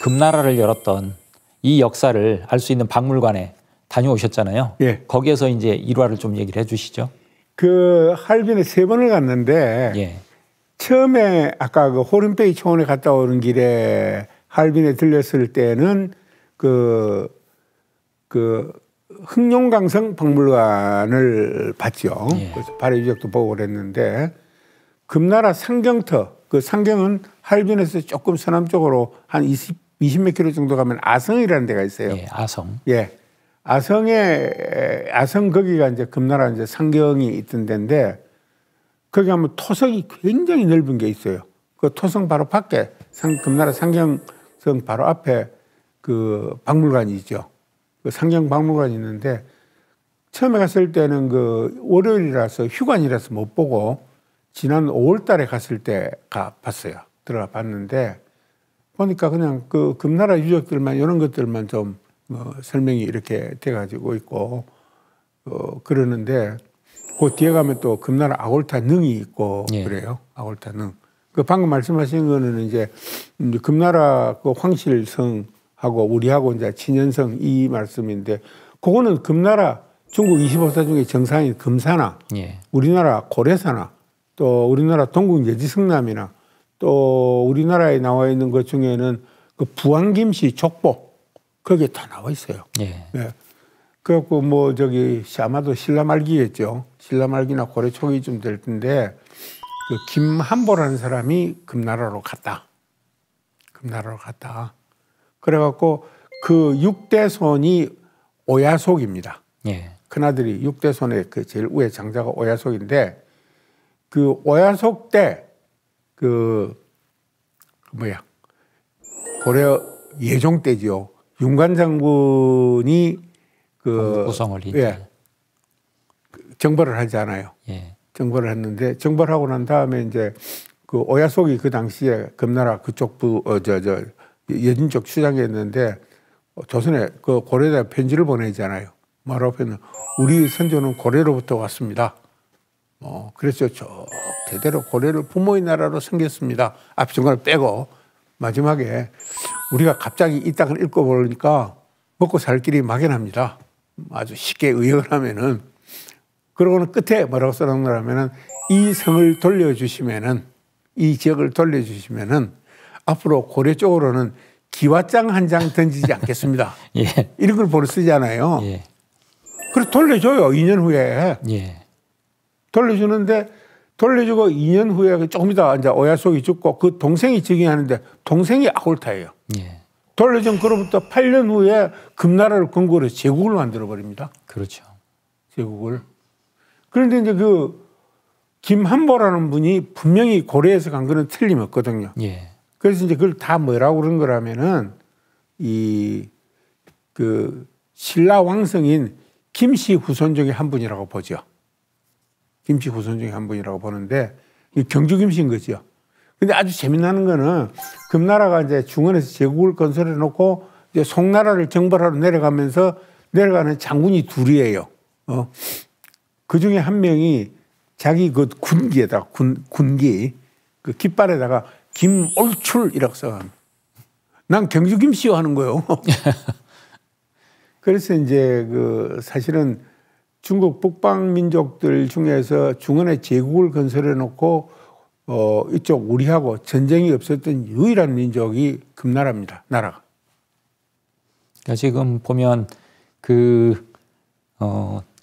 금나라를 열었던 이 역사를 알 수 있는 박물관에 다녀오셨잖아요. 예. 거기에서 이제 일화를 좀 얘기를 해주시죠. 그 할빈에 3번을 갔는데 예. 처음에 아까 그 호른베이 초원에 갔다 오는 길에 할빈에 들렸을 때는 그 흑룡강성 박물관을 봤죠. 예. 그래서 발해 유적도 보고 그랬는데 금나라 상경터, 그 상경은 할빈에서 조금 서남쪽으로 한 20몇 킬로 정도 가면 아성이라는 데가 있어요. 예, 아성. 예. 아성 거기가 이제 금나라 이제 상경이 있던 데인데 거기 가면 토성이 굉장히 넓은 게 있어요. 그 토성 바로 밖에 금나라 상경성 바로 앞에 그 박물관이 있죠. 그 상경 박물관이 있는데 처음에 갔을 때는 그 월요일이라서 휴관이라서 못 보고 지난 5월 달에 갔을 때 봤어요. 들어가 봤는데 보니까 그냥 그 금나라 유적들만 이런 것들만 좀 설명이 이렇게 돼가지고 있고 그러는데 그 뒤에 가면 또 금나라 아골타 능이 있고 예. 그래요. 아골타 능. 그 방금 말씀하신 거는 이제 금나라 그 황실성하고 우리하고 이제 친연성 이 말씀인데 그거는 금나라 중국 25사 중에 정상인 금사나 예. 우리나라 고려사나 또 우리나라 동국 예지성남이나 또 우리나라에 나와 있는 것 중에는 그 부안김씨 족보 거기에 다 나와 있어요. 예. 네. 그래갖고 뭐 저기 아마도 신라말기겠죠. 신라말기나 고려 초기쯤 될 텐데 그 김한보라는 사람이 금나라로 갔다. 금나라로 갔다. 그래갖고 그 6대손이 오야속입니다. 예. 큰아들이 6대손의 그 제일 위에 장자가 오야속인데 그 오야속 때 그 뭐야 고려 예종 때지요. 윤관 장군이 그 구성을 예, 정벌을 하잖아요. 예. 정벌을 했는데 정벌하고 난 다음에 이제 그 오야속이 그 당시에 금나라 그쪽 예진 쪽 수장이었는데 조선에 그 고려에다 편지를 보내잖아요. 말하면 우리 선조는 고려로부터 왔습니다. 그래서 저 대대로 고려를 부모의 나라로 섬겼습니다. 앞 중간을 빼고 마지막에 우리가 갑자기 이 땅을 읽어보니까 먹고 살 길이 막연합니다. 아주 쉽게 의역을 하면은 그러고는 끝에 뭐라고 써놓냐면은 이 성을 돌려주시면은 이 지역을 돌려주시면은 앞으로 고려 쪽으로는 기와장 한 장 던지지 않겠습니다. 예. 이런 걸 보러 쓰잖아요. 예. 그래서 돌려줘요. 2년 후에. 예. 돌려주는데 돌려주고 2년 후에 조금 이따 이제 오야속이 죽고 그 동생이 즉위하는데 동생이 아골타예요. 예. 돌려준 그로부터 8년 후에 금나라를 근거로 제국을 만들어 버립니다. 그렇죠. 제국을. 그런데 이제 그 김한보라는 분이 분명히 고려에서 간 거는 틀림없거든요. 예. 그래서 이제 그걸 다 뭐라고 그런 거라면은 그 신라 왕성인 김씨 후손 중에 한 분이라고 보죠. 김씨 후손 중에 한 분이라고 보는데 경주 김씨인 거죠. 근데 아주 재미나는 거는 금나라가 이제 중원에서 제국을 건설해 놓고 이제 송나라를 정벌하러 내려가면서 내려가는 장군이 둘이에요. 그 중에 한 명이 자기 그 군기에다가 군기 그 깃발에다가 김올출이라고 써갑니다. 난 경주 김씨요 하는 거예요. 그래서 이제 그 사실은 중국 북방 민족들 중에서 중원에 제국을 건설해 놓고 이쪽 우리하고 전쟁이 없었던 유일한 민족이 금나라입니다. 나라가. 그러니까 지금 보면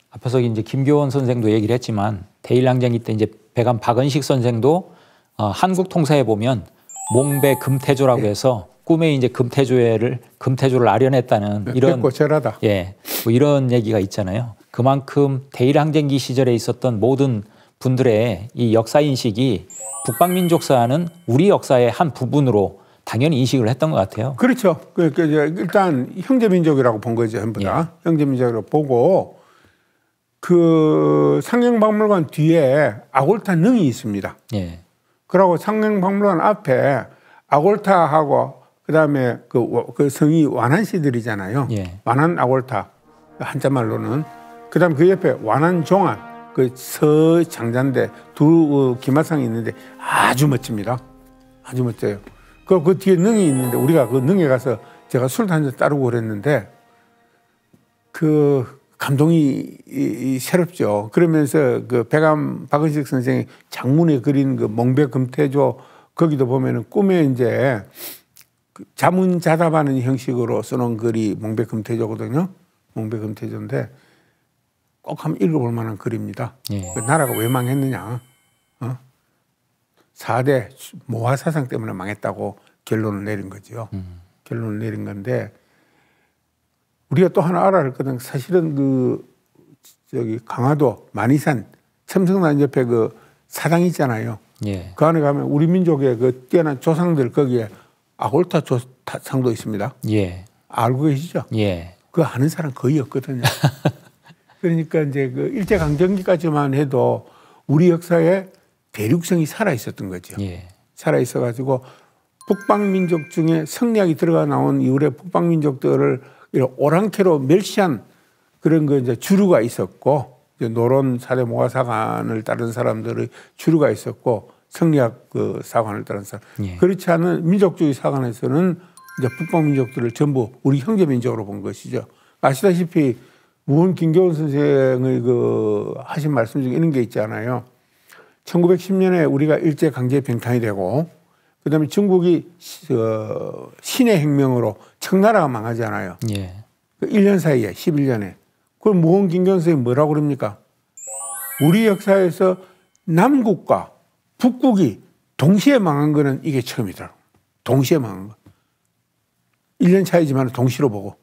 앞에서 이제 김교원 선생도 얘기를 했지만 대일항쟁기 때 이제 배관 박은식 선생도 한국 통사에 보면 몽배 금태조라고 해서 꿈에 이제 금태조를 아련했다는 이런 고철하다. 예, 뭐 이런 얘기가 있잖아요. 그만큼 대일항쟁기 시절에 있었던 모든 분들의 이 역사 인식이 북방민족사는 우리 역사의 한 부분으로 당연히 인식을 했던 것 같아요. 그렇죠. 그러니까 일단 형제민족이라고 본 거죠, 전부 다. 예. 형제민족이라고 보고 그 상경박물관 뒤에 아골타 능이 있습니다. 예. 그러고 상경박물관 앞에 아골타하고 그다음에 그 성이 완안시들이잖아요. 예. 완안 아골타 한자말로는 그다음 그 옆에 완안종안 그 서장자인데 두 기마상이 있는데 아주 멋집니다. 아주 멋져요. 그 뒤에 능이 있는데 우리가 그 능에 가서 제가 술 한 잔 따르고 그랬는데 그 감동이 새롭죠. 그러면서 그 백암 박은식 선생이 장문에 그린 그 몽배 금태조 거기도 보면은 꿈에 이제 그 자문자답하는 형식으로 써놓은 글이 몽배 금태조거든요. 몽배 금태조인데 꼭 한번 읽어볼 만한 글입니다. 예. 그 나라가 왜 망했느냐? 4대 모화 사상 때문에 망했다고 결론을 내린 거죠. 결론을 내린 건데 우리가 또 하나 알아야 할 것은 사실은 그 저기 강화도 만이산 첨성단 옆에 그 사당 있잖아요. 예. 그 안에 가면 우리 민족의 그 뛰어난 조상들 거기에 아골타 조상도 있습니다. 예. 알고 계시죠? 예. 그거 아는 사람 거의 없거든요. 그러니까 이제 그 일제강점기까지만 해도 우리 역사에 대륙성이 살아 있었던 거죠. 예. 살아 있어 가지고 북방민족 중에 성리학이 들어가 나온 이후에 북방민족들을 이런 오랑캐로 멸시한 그런 거 이제 주류가 있었고 이제 노론 사대 모화 사관을 따른 사람들의 주류가 있었고 성리학 그 사관을 따른 사람. 예. 그렇지 않은 민족주의 사관에서는 이제 북방민족들을 전부 우리 형제민족으로 본 것이죠. 아시다시피 무은 김교원 선생의 그 하신 말씀 중에 이런 게 있잖아요. 1910년에 우리가 일제 강제 병탕이 되고 그다음에 중국이 신의 혁명으로 청나라가 망하잖아요. 예. 1년 사이에 11년에. 그럼 무은 김교원 선생이 뭐라고 그럽니까? 우리 역사에서 남국과 북국이 동시에 망한 거는 이게 처음이다. 동시에 망한 거. 1년 차이지만 동시로 보고.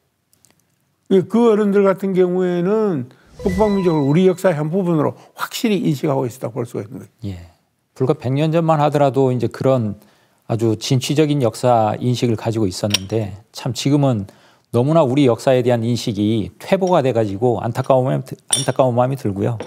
그 어른들 같은 경우에는 북방민족을 우리 역사의 한 부분으로 확실히 인식하고 있었다고 볼 수가 있는 거예요. 예. 불과 100년 전만 하더라도 이제 그런 아주 진취적인 역사 인식을 가지고 있었는데 참 지금은 너무나 우리 역사에 대한 인식이 퇴보가 돼가지고 안타까운 마음이 들고요.